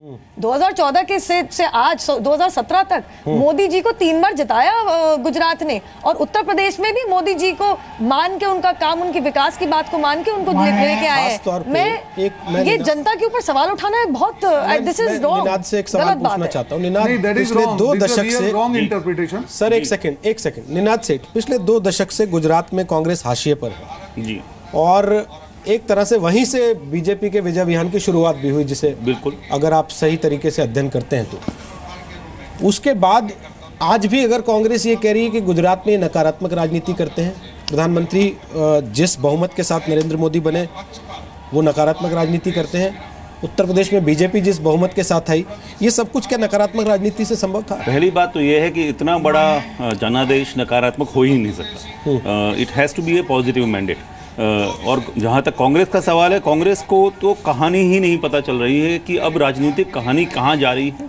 2014 के से आज 2017 तक मोदी जी को 3 बार जिताया गुजरात ने, और उत्तर प्रदेश में भी मोदी जी को मान के, उनका काम, उनकी विकास की बात को मान के उनको लेके आए हैं। मैं ये जनता के ऊपर सवाल उठाना है बहुत, दिस इज रॉन्ग। निनाद से एक सवाल पूछना चाहता हूं। निनाद, पिछले 2 दशक से, सर एक सेकंड निनाद सेठ, पिछले 2 दशक से गुजरात में कांग्रेस हाशिए पर है जी, और एक तरह से वहीं से बीजेपी के विजय अभियान की शुरुआत भी हुई, जिसे बिल्कुल अगर आप सही तरीके से अध्ययन करते हैं तो उसके बाद आज भी अगर कांग्रेस ये कह रही है कि गुजरात में नकारात्मक राजनीति करते हैं, प्रधानमंत्री जिस बहुमत के साथ नरेंद्र मोदी बने वो नकारात्मक राजनीति करते हैं, उत्तर प्रदेश में बीजेपी जिस बहुमत के साथ आई, ये सब कुछ क्या नकारात्मक राजनीति से संभव था? पहली बात तो ये है कि इतना बड़ा जनादेश नकारात्मक हो ही नहीं सकता। It has to be a positive mandate. और जहाँ तक कांग्रेस का सवाल है, कांग्रेस को तो कहानी ही नहीं पता चल रही है कि अब राजनीतिक कहानी कहाँ जा रही है,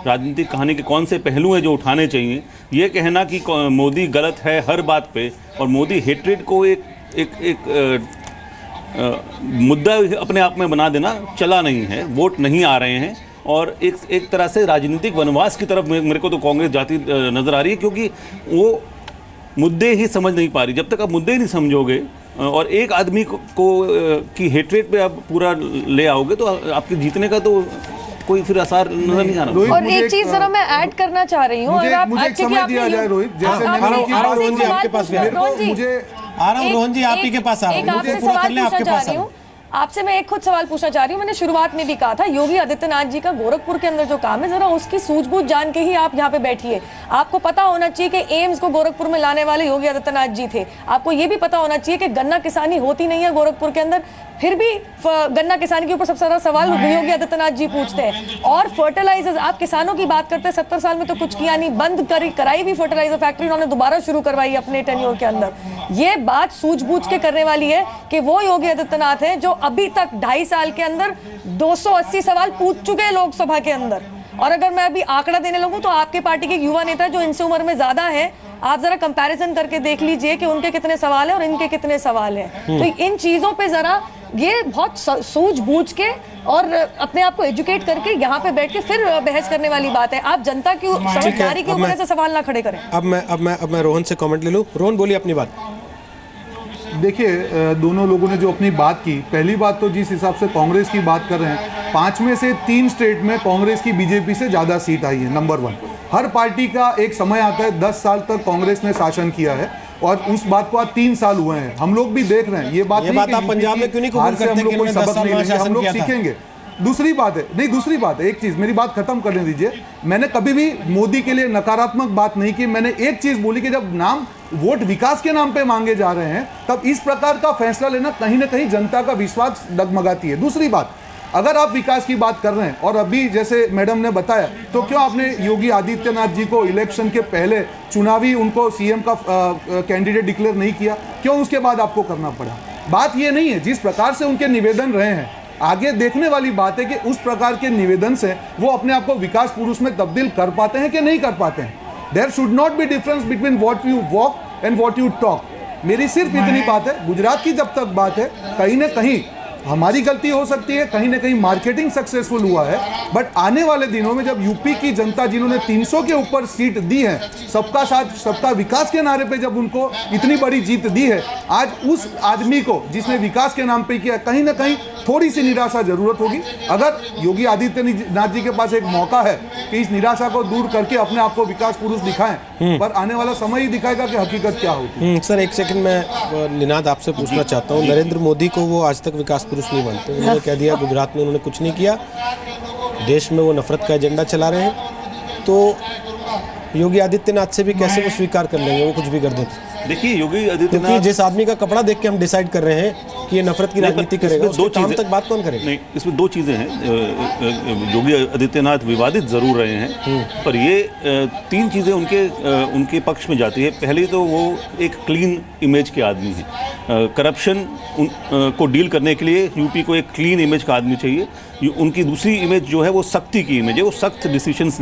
राजनीतिक कहानी के कौन से पहलू हैं जो उठाने चाहिए। ये कहना कि मोदी गलत है हर बात पे, और मोदी हेट्रेड को एक मुद्दा अपने आप में बना देना चला नहीं है, वोट नहीं आ रहे हैं, और एक तरह से राजनीतिक वनवास की तरफ मेरे को तो कांग्रेस जाती नज़र आ रही है, क्योंकि वो मुद्दे ही समझ नहीं पा रही। जब तक आप मुद्दे ही नहीं समझोगे और एक आदमी की हेट्रेड पे आप पूरा ले आओगे तो आपके जीतने का तो कोई फिर असर नजर नहीं आ रहा। और एक चीज जरा मैं ऐड करना चाह रही हूँ, अगर आप समय दिया जाए रोहित, जैसे रोहन जी आपके पास, मुझे आ रहा हूँ, रोहन जी आप ही के पास आ रहा हूँ, पूरा कर लें आपके पास। आपसे मैं एक खुद सवाल पूछना चाह रही हूँ। मैंने शुरुआत में भी कहा था, योगी आदित्यनाथ जी का गोरखपुर के अंदर जो काम है, जरा उसकी सूझबूझ जान के ही आप यहाँ पे बैठिए। आपको पता होना चाहिए कि एम्स को गोरखपुर में लाने वाले योगी आदित्यनाथ जी थे। आपको ये भी पता होना चाहिए कि गन्ना किसानी होती नहीं है गोरखपुर के अंदर, फिर भी गन्ना किसानी के ऊपर सबसे ज्यादा सवाल योगी आदित्यनाथ जी पूछते हैं। और फर्टिलाइजर्स, आप किसानों की बात करते हैं, 70 साल में तो कुछ किया नहीं, बंद कराई भी फर्टिलाइजर फैक्ट्री उन्होंने दोबारा शुरू करवाई अपने टेन्योर के अंदर। ये बात सूझबूझ के करने वाली है कि वो योगी आदित्यनाथ हैं जो अभी तक 2.5 साल के अंदर 280 सवाल पूछ चुके हैं लोकसभा के अंदर। और अगर मैं अभी आंकड़ा देने लगूं तो आपके पार्टी के युवा नेता जो इनसे उम्र में ज्यादा है, आप जरा कंपैरिजन करके देख लीजिए कि उनके कितने सवाल हैं और इनके कितने सवाल हैं। तो इन चीजों पे जरा ये बहुत सूझबूझ के और अपने आप को एजुकेट करके यहाँ पे बैठ के फिर बहस करने वाली बात है। आप जनता की समझदारी के ऊपर ऐसे सवाल ना खड़े करें। अब मैं रोहन से कमेंट ले लूं। रोहन बोलिए अपनी बात। देखिए, दोनों लोगों ने जो अपनी बात की, पहली बात तो जिस हिसाब से कांग्रेस की बात कर रहे हैं, 5 में से 3 स्टेट में कांग्रेस की बीजेपी से ज़्यादा सीट आई है। नंबर 1, हर पार्टी का एक समय आता है, 10 साल तक कांग्रेस ने शासन किया है और उस बात को आज 3 साल हुए हैं। हम लोग भी देख रहे हैं ये बात आप पंजाब में क्यों नहीं कबूल करते? हम लोग कोई सबक नहीं लेंगे, हम लोग सीखेंगे। दूसरी बात है, एक चीज, मेरी बात खत्म करने दीजिए। मैंने कभी भी मोदी के लिए नकारात्मक बात नहीं की। मैंने एक चीज बोली कि जब नाम वोट विकास के नाम पे मांगे जा रहे हैं, तब इस प्रकार का फैसला लेना कहीं ना कहीं जनता का विश्वास डगमगाती है। दूसरी बात, अगर आप विकास की बात कर रहे हैं और अभी जैसे मैडम ने बताया, तो क्यों आपने योगी आदित्यनाथ जी को इलेक्शन के पहले चुनावी उनको सीएम का कैंडिडेट डिक्लेयर नहीं किया? क्यों उसके बाद आपको करना पड़ा? बात ये नहीं है, जिस प्रकार से उनके निवेदन रहे हैं, आगे देखने वाली बात है कि उस प्रकार के निवेदन से वो अपने आप को विकास पुरुष में तब्दील कर पाते हैं कि नहीं कर पाते हैं। There should not be difference between what you walk and what you talk. मेरी सिर्फ इतनी बात है, गुजरात की जब तक बात है, कहीं ना कहीं हमारी गलती हो सकती है, कहीं ना कहीं मार्केटिंग सक्सेसफुल हुआ है, बट आने वाले दिनों में जब यूपी की जनता, जिन्होंने 300 के ऊपर सीट दी है, सबका साथ सबका विकास के नारे पे जब उनको इतनी बड़ी जीत दी है, आज उस आदमी को जिसने विकास के नाम पे किया, कहीं ना कहीं थोड़ी सी निराशा जरूरत होगी। अगर योगी आदित्यनाथ जी के पास एक मौका है कि इस निराशा को दूर करके अपने आप को विकास पुरुष दिखाएं, पर आने वाला समय ही दिखाएगा कि हकीकत क्या होती है। सर एक सेकंड, मैं निनाद आपसे पूछना चाहता हूँ। नरेंद्र मोदी को वो आज तक विकास पुरुष नहीं बनते। उन्होंने कह दिया गुजरात में उन्होंने कुछ नहीं किया, देश में वो नफरत का एजेंडा चला रहे हैं, तो योगी आदित्यनाथ से भी कैसे वो स्वीकार कर लेंगे, वो कुछ भी कर देते? देखिए, योगी आदित्यनाथ, क्योंकि जिस आदमी का कपड़ा देख के हम डिसाइड कर रहे हैं कि ये नफरत की राजनीति करेगा, उसके काम तक बात कौन करेगा? नहीं, इसमें 2 चीज़ें हैं। योगी आदित्यनाथ विवादित जरूर रहे हैं, पर ये 3 चीज़ें उनके पक्ष में जाती है। पहली तो वो एक क्लीन इमेज के आदमी हैं। करप्शन को डील करने के लिए यूपी को एक क्लीन इमेज का आदमी चाहिए। उनकी दूसरी इमेज जो है वो सख्ती की इमेज है, वो सख्त डिसीजंस,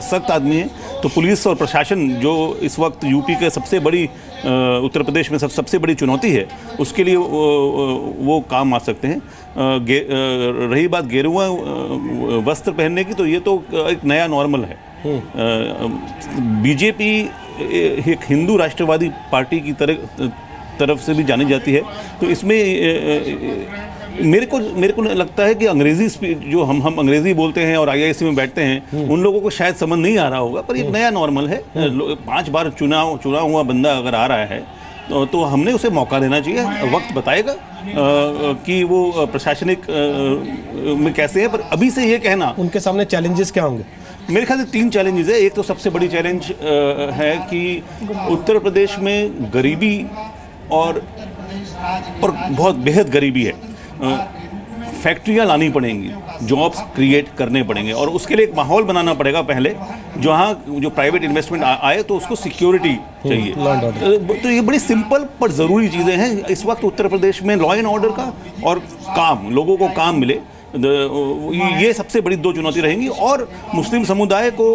सख्त आदमी है। तो पुलिस और प्रशासन जो इस वक्त यूपी के सबसे बड़ी उत्तर प्रदेश में सबसे बड़ी चुनौती है, उसके लिए वो काम आ सकते हैं। रही बात गेरुआ वस्त्र पहनने की, तो ये तो एक नया नॉर्मल है। बीजेपी एक हिंदू राष्ट्रवादी पार्टी की तरफ से भी जानी जाती है, तो इसमें मेरे को लगता है कि अंग्रेजी जो हम अंग्रेजी बोलते हैं और आईआईसी में बैठते हैं, उन लोगों को शायद समझ नहीं आ रहा होगा, पर एक नया नॉर्मल है। 5 बार चुना हुआ बंदा अगर आ रहा है तो हमने उसे मौका देना चाहिए। वक्त बताएगा कि वो प्रशासनिक में कैसे है, पर अभी से ये कहना। उनके सामने चैलेंजेस क्या होंगे? मेरे ख्याल से 3 चैलेंजेस है। एक तो सबसे बड़ी चैलेंज है कि उत्तर प्रदेश में गरीबी और बहुत बेहद गरीबी है। फैक्ट्रियां लानी पड़ेंगी, जॉब्स क्रिएट करने पड़ेंगे, और उसके लिए एक माहौल बनाना पड़ेगा पहले, जहाँ जो प्राइवेट इन्वेस्टमेंट आए तो उसको सिक्योरिटी चाहिए। तो ये बड़ी सिंपल पर ज़रूरी चीज़ें हैं इस वक्त उत्तर प्रदेश में, लॉ एंड ऑर्डर का और काम, लोगों को काम मिले। ये सबसे बड़ी 2 चुनौती रहेंगी। और मुस्लिम समुदाय को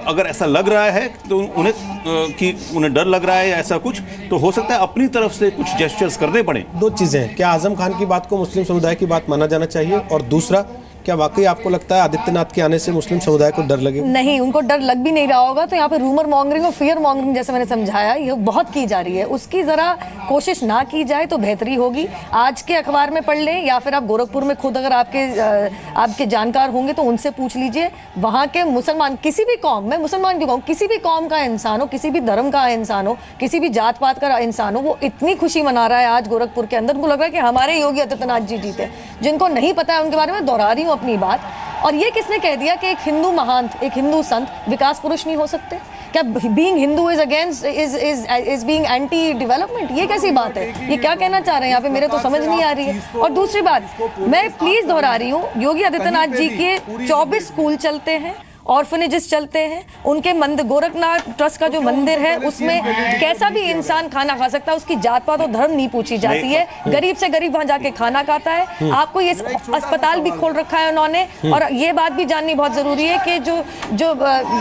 अगर ऐसा लग रहा है तो उन्हें डर लग रहा है या ऐसा कुछ, तो हो सकता है अपनी तरफ से कुछ जेस्चर्स करने पड़े। 2 चीज़ें हैं, क्या आजम खान की बात को मुस्लिम समुदाय की बात माना जाना चाहिए, और दूसरा, क्या वाकई आपको लगता है आदित्यनाथ के आने से मुस्लिम समुदाय को डर लगे? नहीं, उनको डर लग भी नहीं रहा होगा। तो यहाँ पे रूमर मॉन्गरिंग और फियर मॉन्गरिंग, जैसे मैंने समझाया, ये बहुत की जा रही है, उसकी जरा कोशिश ना की जाए तो बेहतरी होगी। आज के अखबार में पढ़ लें, या फिर आप गोरखपुर में खुद अगर आपके जानकार होंगे तो उनसे पूछ लीजिए। वहाँ के मुसलमान, किसी भी कौम, मैं मुसलमान क्यों कहूँ, किसी भी कौम का इंसान हो, किसी भी धर्म का इंसान हो, किसी भी जात पात का इंसान हो, वो इतनी खुशी मना रहा है आज गोरखपुर के अंदर, उनको लग रहा है कि हमारे योगी आदित्यनाथ जी जीते। जिनको नहीं पता है उनके बारे में दोहरा रही हूँ अपनी बात। और ये किसने कह दिया कि एक हिंदू महंत, एक हिंदू संत विकास पुरुष नहीं हो सकते? क्या being Hindu is against is being anti development? ये कैसी बात है? ये क्या कहना चाह रहे हैं यहाँ पे? मेरे तो समझ नहीं आ रही है। और दूसरी बात, मैं प्लीज दोहरा रही हूँ, योगी आदित्यनाथ जी के 24 स्कूल चलते हैं, ऑर्फनेजेस चलते हैं, उनके मंदिर, गोरखनाथ ट्रस्ट का जो मंदिर है उसमें कैसा भी इंसान खाना खा सकता है, उसकी जात पात और धर्म नहीं पूछी जाती है। गरीब से गरीब वहां जाके खाना खाता है। आपको ये अस्पताल भी खोल रखा है उन्होंने। और ये बात भी जाननी बहुत जरूरी है कि जो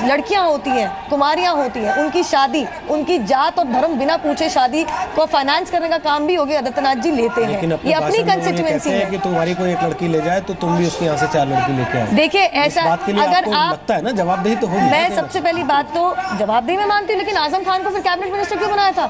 लड़कियां होती हैं, कुमारियां होती हैं, उनकी शादी, उनकी जात और धर्म बिना पूछे शादी को फाइनेंस करने का काम भी योगी आदित्यनाथ जी लेते हैं। ये अपनी कंस्टिट्यूएंसी है कि तुम्हारी कोई एक लड़की ले जाए तो तुम भी उसके यहाँ से 4 लड़की लेके आओ। देखिए, ऐसा अगर आप है ना, जवाबदेही तो होगी। मैं सबसे पहली बात तो जवाबदेही में मानती हूँ, लेकिन आजम खान को फिर कैबिनेट मिनिस्टर क्यों बनाया था?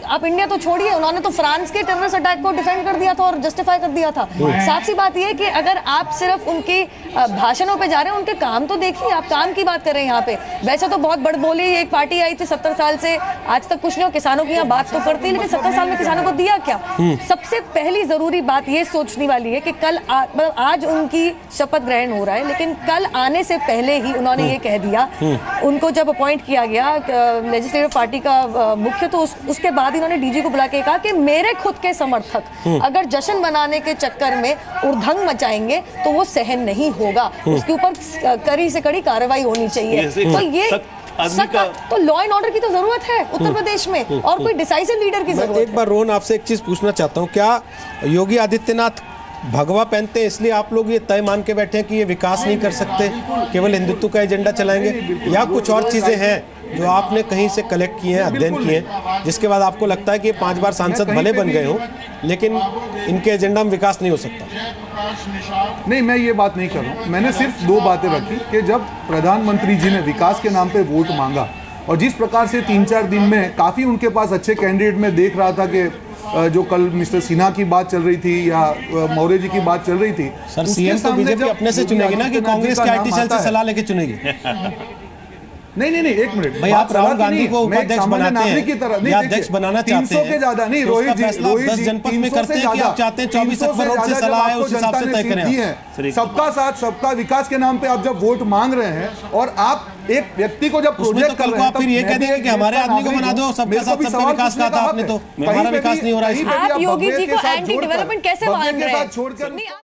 आप इंडिया तो छोड़िए, उन्होंने तो फ्रांस के टेररिस्ट अटैक को डिफेंड कर दिया था और जस्टिफाई कर दिया था। साफ सी बात यह है कि अगर आप सिर्फ उनके भाषणों पे जा रहे हैं, उनके काम तो देखिए। आप काम की बात कर रहे हैं यहाँ पे। वैसे तो बहुत बड़बोली एक पार्टी आई थी 70 साल से, आज तक कुछ नहीं हो, किसानों की यहाँ बात तो करती है, लेकिन 70 साल में किसानों को दिया क्या? सबसे पहली जरूरी बात ये सोचने वाली है कि कल आज उनकी शपथ ग्रहण हो रहा है, लेकिन कल आने से पहले ही उन्होंने ये कह दिया, उनको जब अपॉइंट किया गया लेजिस्लेटिव पार्टी का मुख्य, तो उसके बाद इन्होंने डीजी को बुला के कहा कि मेरे खुद के समर्थक अगर जश्न मनाने के चक्कर में उर्धंग मचाएंगे तो वो सहन नहीं होगा, उसके ऊपर कड़ी से कड़ी कार्रवाई होनी चाहिए। तो ये तो लॉ एंड ऑर्डर की तो जरूरत है उत्तर प्रदेश में, और कोई डिसाइसिव लीडर की जरूरत है। एक बार रोहन आपसे एक चीज पूछना चाहता हूँ, क्या योगी आदित्यनाथ भगवा पहनते हैं इसलिए आप लोग ये तय मान के बैठे हैं कि ये विकास नहीं कर सकते, केवल हिंदुत्व का एजेंडा चलाएंगे, या कुछ और चीजें हैं जो आपने कहीं से कलेक्ट किए हैं, अध्ययन किए हैं, जिसके बाद आपको लगता है कि 5 बार सांसद भले बन गए हों लेकिन इनके एजेंडा में विकास नहीं हो सकता? नहीं, मैं ये बात नहीं कर रहा हूँ। मैंने सिर्फ 2 बातें रखी कि जब प्रधानमंत्री जी ने विकास के नाम पे वोट मांगा, और जिस प्रकार से 3-4 दिन में काफ़ी उनके पास अच्छे कैंडिडेट में देख रहा था कि जो कल मिस्टर सिन्हा की बात चल रही थी या मौर्य जी की बात चल रही थी, सर सीएम तो बीजेपी अपने से चुनेगी ना कि कांग्रेस के आईटी सेल से सलाह लेके चुनेगी? नहीं, एक मिनट भाई, आप राहुल गांधी को उपाध्यक्ष बनाते हैं या अध्यक्ष बनाना चाहते हैं, 300 के ज्यादा नहीं, रोहित जी 10 जनपद में करते हैं कि आप चाहते हैं 24 अक्टूबर से सलाह है उस हिसाब से तय करें। सबका साथ सबका विकास के नाम पे आप जब वोट मांग रहे हैं और आप एक व्यक्ति को जब प्रोजेक्ट कर रहे हैं, फिर ये कह देंगे कि हमारे आदमी को बना दो, सबका साथ सबका विकास कहा था आपने, तो हमारा विकास नहीं हो रहा है। आप योगी जी को एंटी डेवलपमेंट कैसे मान रहे हैं?